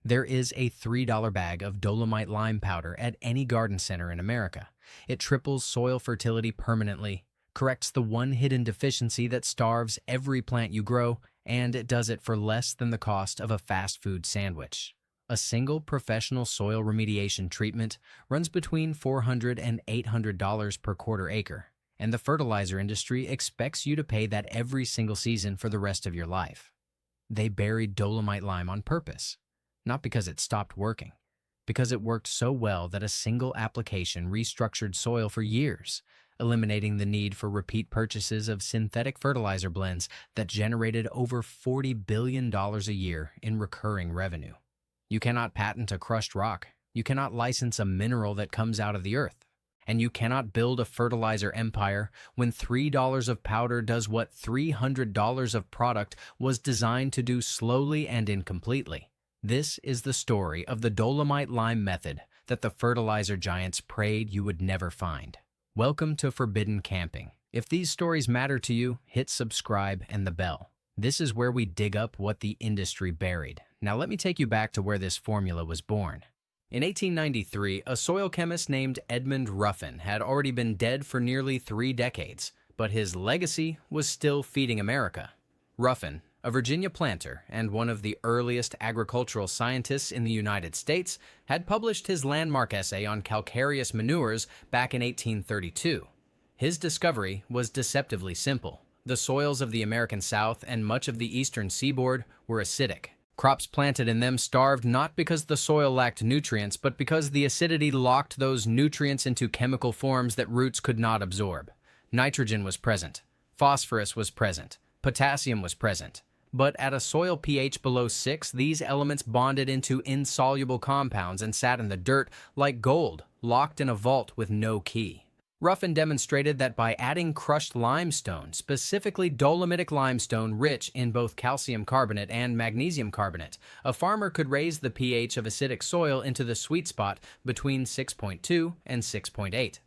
There is a $3 bag of dolomite lime powder at any garden center in America. It triples soil fertility permanently, corrects the one hidden deficiency that starves every plant you grow, and it does it for less than the cost of a fast food sandwich. A single professional soil remediation treatment runs between $400 and $800 per quarter acre, and the fertilizer industry expects you to pay that every single season for the rest of your life. They buried dolomite lime on purpose, not because it stopped working, because it worked so well that a single application restructured soil for years, eliminating the need for repeat purchases of synthetic fertilizer blends that generated over $40 billion a year in recurring revenue. You cannot patent a crushed rock, you cannot license a mineral that comes out of the earth, and you cannot build a fertilizer empire when $3 of powder does what $300 of product was designed to do slowly and incompletely. This is the story of the dolomite lime method that the fertilizer giants prayed you would never find. Welcome to Forbidden Camping. If these stories matter to you, hit subscribe and the bell. This is where we dig up what the industry buried. Now let me take you back to where this formula was born. In 1893, a soil chemist named Edmund Ruffin had already been dead for nearly 3 decades, but his legacy was still feeding America. Ruffin, a Virginia planter and one of the earliest agricultural scientists in the United States, had published his landmark essay on calcareous manures back in 1832. His discovery was deceptively simple. The soils of the American South and much of the eastern seaboard were acidic. Crops planted in them starved not because the soil lacked nutrients, but because the acidity locked those nutrients into chemical forms that roots could not absorb. Nitrogen was present, phosphorus was present, potassium was present. But at a soil pH below 6, these elements bonded into insoluble compounds and sat in the dirt like gold, locked in a vault with no key. Ruffin demonstrated that by adding crushed limestone, specifically dolomitic limestone rich in both calcium carbonate and magnesium carbonate, a farmer could raise the pH of acidic soil into the sweet spot between 6.2 and 6.8.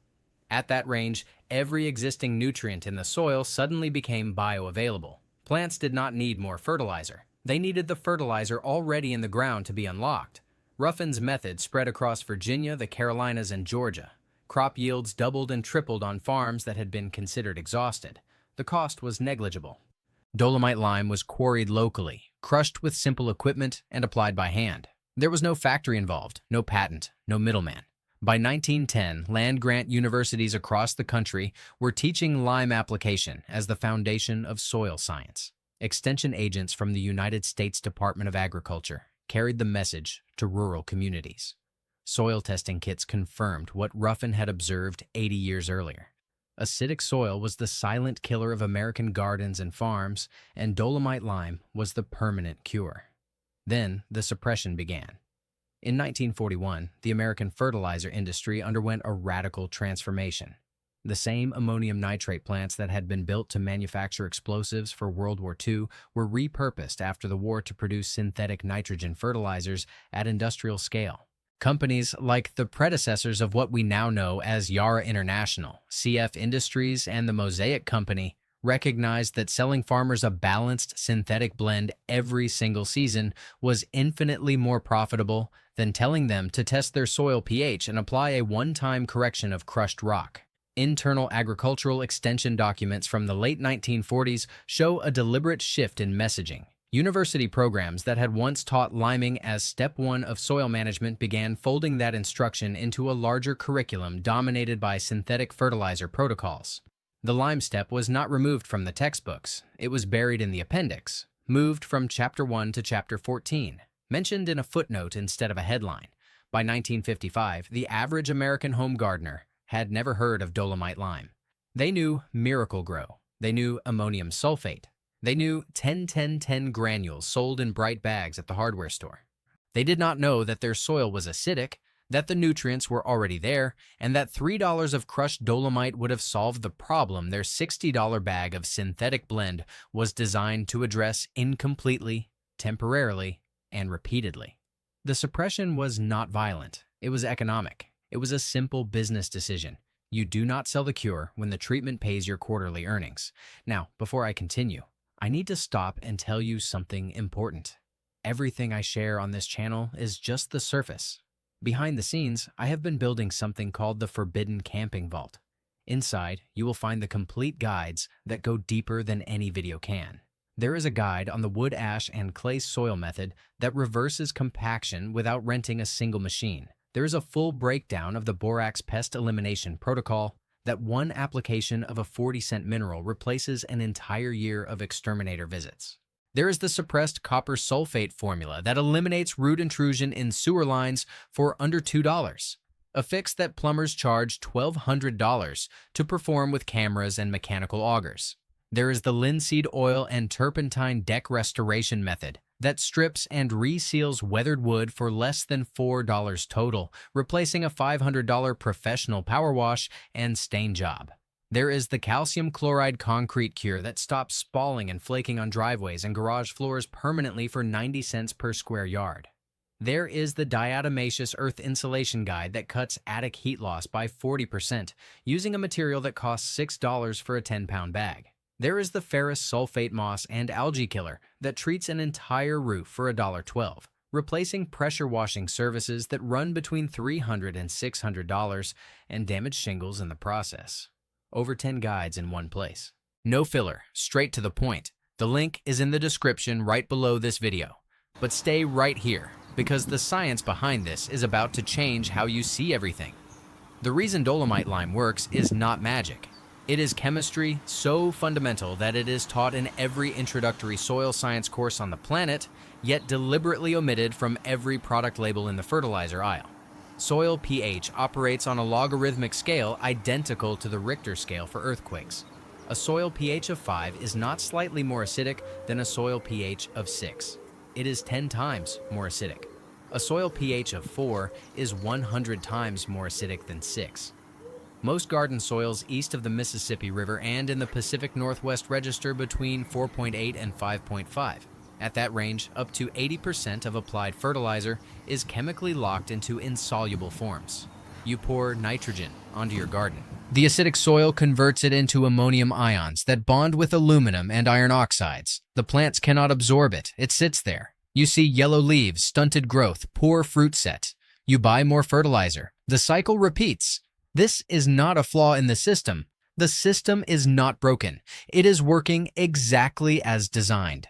At that range, every existing nutrient in the soil suddenly became bioavailable. Plants did not need more fertilizer. They needed the fertilizer already in the ground to be unlocked. Ruffin's method spread across Virginia, the Carolinas, and Georgia. Crop yields doubled and tripled on farms that had been considered exhausted. The cost was negligible. Dolomite lime was quarried locally, crushed with simple equipment, and applied by hand. There was no factory involved, no patent, no middleman. By 1910, land-grant universities across the country were teaching lime application as the foundation of soil science. Extension agents from the United States Department of Agriculture carried the message to rural communities. Soil testing kits confirmed what Ruffin had observed 80 years earlier. Acidic soil was the silent killer of American gardens and farms, and dolomite lime was the permanent cure. Then the suppression began. In 1941, the American fertilizer industry underwent a radical transformation. The same ammonium nitrate plants that had been built to manufacture explosives for World War II were repurposed after the war to produce synthetic nitrogen fertilizers at industrial scale. Companies like the predecessors of what we now know as Yara International, CF Industries, and the Mosaic Company recognized that selling farmers a balanced synthetic blend every single season was infinitely more profitable than telling them to test their soil pH and apply a one-time correction of crushed rock. Internal agricultural extension documents from the late 1940s show a deliberate shift in messaging. University programs that had once taught liming as step 1 of soil management began folding that instruction into a larger curriculum dominated by synthetic fertilizer protocols. The lime step was not removed from the textbooks. It was buried in the appendix, moved from Chapter 1 to Chapter 14, mentioned in a footnote instead of a headline. By 1955, the average American home gardener had never heard of dolomite lime. They knew Miracle Grow. They knew ammonium sulfate. They knew 10-10-10 granules sold in bright bags at the hardware store. They did not know that their soil was acidic, that the nutrients were already there, and that $3 of crushed dolomite would have solved the problem their $60 bag of synthetic blend was designed to address incompletely, temporarily, and repeatedly. The suppression was not violent. It was economic. It was a simple business decision. You do not sell the cure when the treatment pays your quarterly earnings. Now, before I continue, I need to stop and tell you something important. Everything I share on this channel is just the surface. Behind the scenes, I have been building something called the Forbidden Camping Vault. Inside, you will find the complete guides that go deeper than any video can. There is a guide on the wood, ash, and clay soil method that reverses compaction without renting a single machine. There is a full breakdown of the borax pest elimination protocol that one application of a 40-cent mineral replaces an entire year of exterminator visits. There is the suppressed copper sulfate formula that eliminates root intrusion in sewer lines for under $2, a fix that plumbers charge $1,200 to perform with cameras and mechanical augers. There is the linseed oil and turpentine deck restoration method that strips and reseals weathered wood for less than $4 total, replacing a $500 professional power wash and stain job. There is the calcium chloride concrete cure that stops spalling and flaking on driveways and garage floors permanently for 90 cents per square yard. There is the diatomaceous earth insulation guide that cuts attic heat loss by 40% using a material that costs $6 for a 10-pound bag. There is the ferrous sulfate moss and algae killer that treats an entire roof for $1.12, replacing pressure washing services that run between $300 and $600 and damage shingles in the process. Over 10 guides in one place. No filler, straight to the point. The link is in the description right below this video. But stay right here, because the science behind this is about to change how you see everything. The reason dolomite lime works is not magic. It is chemistry so fundamental that it is taught in every introductory soil science course on the planet, yet deliberately omitted from every product label in the fertilizer aisle. Soil pH operates on a logarithmic scale identical to the Richter scale for earthquakes. A soil pH of 5 is not slightly more acidic than a soil pH of 6. It is 10 times more acidic. A soil pH of 4 is 100 times more acidic than 6. Most garden soils east of the Mississippi River and in the Pacific Northwest register between 4.8 and 5.5. At that range, up to 80% of applied fertilizer is chemically locked into insoluble forms. You pour nitrogen onto your garden. The acidic soil converts it into ammonium ions that bond with aluminum and iron oxides. The plants cannot absorb it. It sits there. You see yellow leaves, stunted growth, poor fruit set. You buy more fertilizer. The cycle repeats. This is not a flaw in the system. The system is not broken. It is working exactly as designed.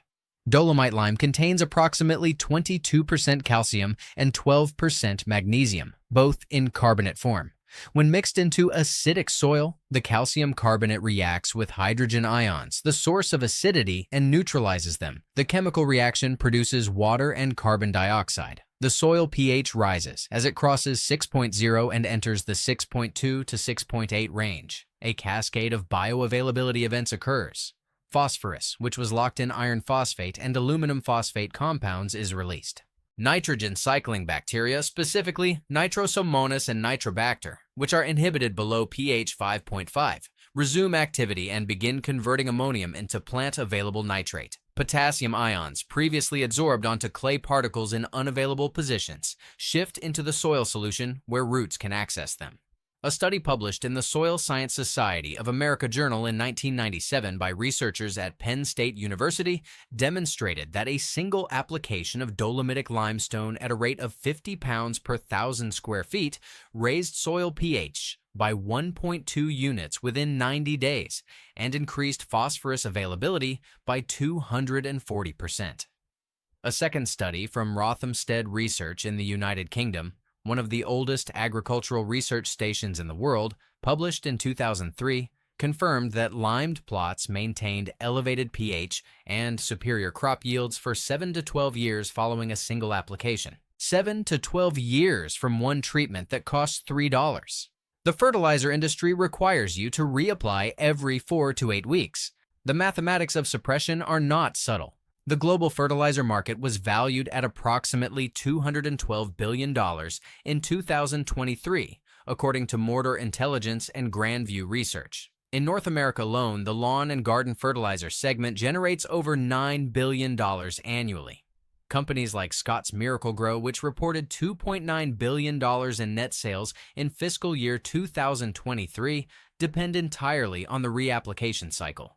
Dolomite lime contains approximately 22% calcium and 12% magnesium, both in carbonate form. When mixed into acidic soil, the calcium carbonate reacts with hydrogen ions, the source of acidity, and neutralizes them. The chemical reaction produces water and carbon dioxide. The soil pH rises as it crosses 6.0 and enters the 6.2 to 6.8 range. A cascade of bioavailability events occurs. Phosphorus, which was locked in iron phosphate and aluminum phosphate compounds, is released. Nitrogen cycling bacteria, specifically Nitrosomonas and Nitrobacter, which are inhibited below pH 5.5, resume activity and begin converting ammonium into plant-available nitrate. Potassium ions, previously adsorbed onto clay particles in unavailable positions, shift into the soil solution where roots can access them. A study published in the Soil Science Society of America Journal in 1997 by researchers at Penn State University demonstrated that a single application of dolomitic limestone at a rate of 50 pounds per 1,000 square feet raised soil pH by 1.2 units within 90 days and increased phosphorus availability by 240%. A second study from Rothamsted Research in the United Kingdom, one of the oldest agricultural research stations in the world, published in 2003, confirmed that limed plots maintained elevated pH and superior crop yields for 7 to 12 years following a single application. 7 to 12 years from one treatment that costs $3. The fertilizer industry requires you to reapply every 4 to 8 weeks. The mathematics of suppression are not subtle. The global fertilizer market was valued at approximately $212 billion in 2023, according to Mortar Intelligence and Grandview Research. In North America alone, the lawn and garden fertilizer segment generates over $9 billion annually. Companies like Scott's Miracle-Gro, which reported $2.9 billion in net sales in fiscal year 2023, depend entirely on the reapplication cycle.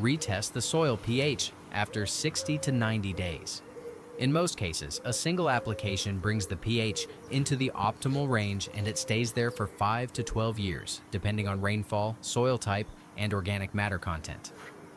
retest the soil pH after 60 to 90 days. In most cases, a single application brings the pH into the optimal range and it stays there for 5 to 12 years, depending on rainfall, soil type, and organic matter content.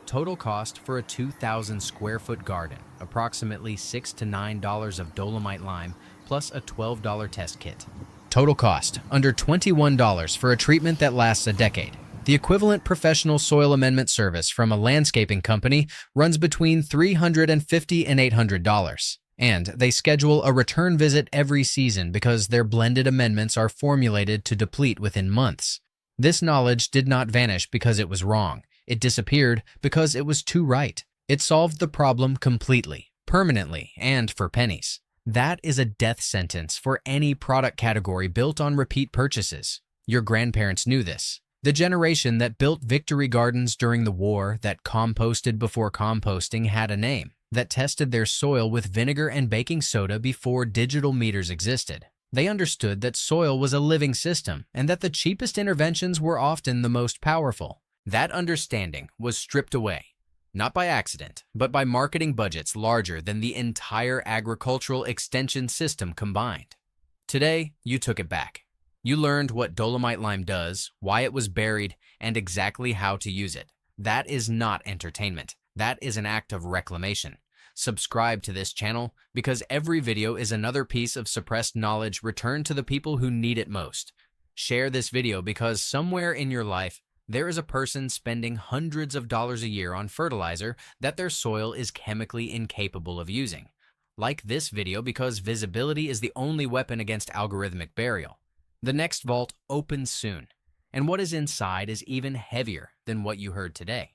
Total cost for a 2,000 square foot garden, approximately $6 to $9 of dolomite lime, plus a $12 test kit. Total cost, under $21 for a treatment that lasts a decade. The equivalent professional soil amendment service from a landscaping company runs between $350 and $800. And they schedule a return visit every season because their blended amendments are formulated to deplete within months. This knowledge did not vanish because it was wrong. It disappeared because it was too right. It solved the problem completely, permanently, and for pennies. That is a death sentence for any product category built on repeat purchases. Your grandparents knew this. The generation that built victory gardens during the war, that composted before composting had a name, that tested their soil with vinegar and baking soda before digital meters existed. They understood that soil was a living system and that the cheapest interventions were often the most powerful. That understanding was stripped away, not by accident, but by marketing budgets larger than the entire agricultural extension system combined. Today, you took it back. You learned what dolomite lime does, why it was buried, and exactly how to use it. That is not entertainment. That is an act of reclamation. Subscribe to this channel because every video is another piece of suppressed knowledge returned to the people who need it most. Share this video because somewhere in your life, there is a person spending hundreds of dollars a year on fertilizer that their soil is chemically incapable of using. Like this video because visibility is the only weapon against algorithmic burial. The next vault opens soon, and what is inside is even heavier than what you heard today.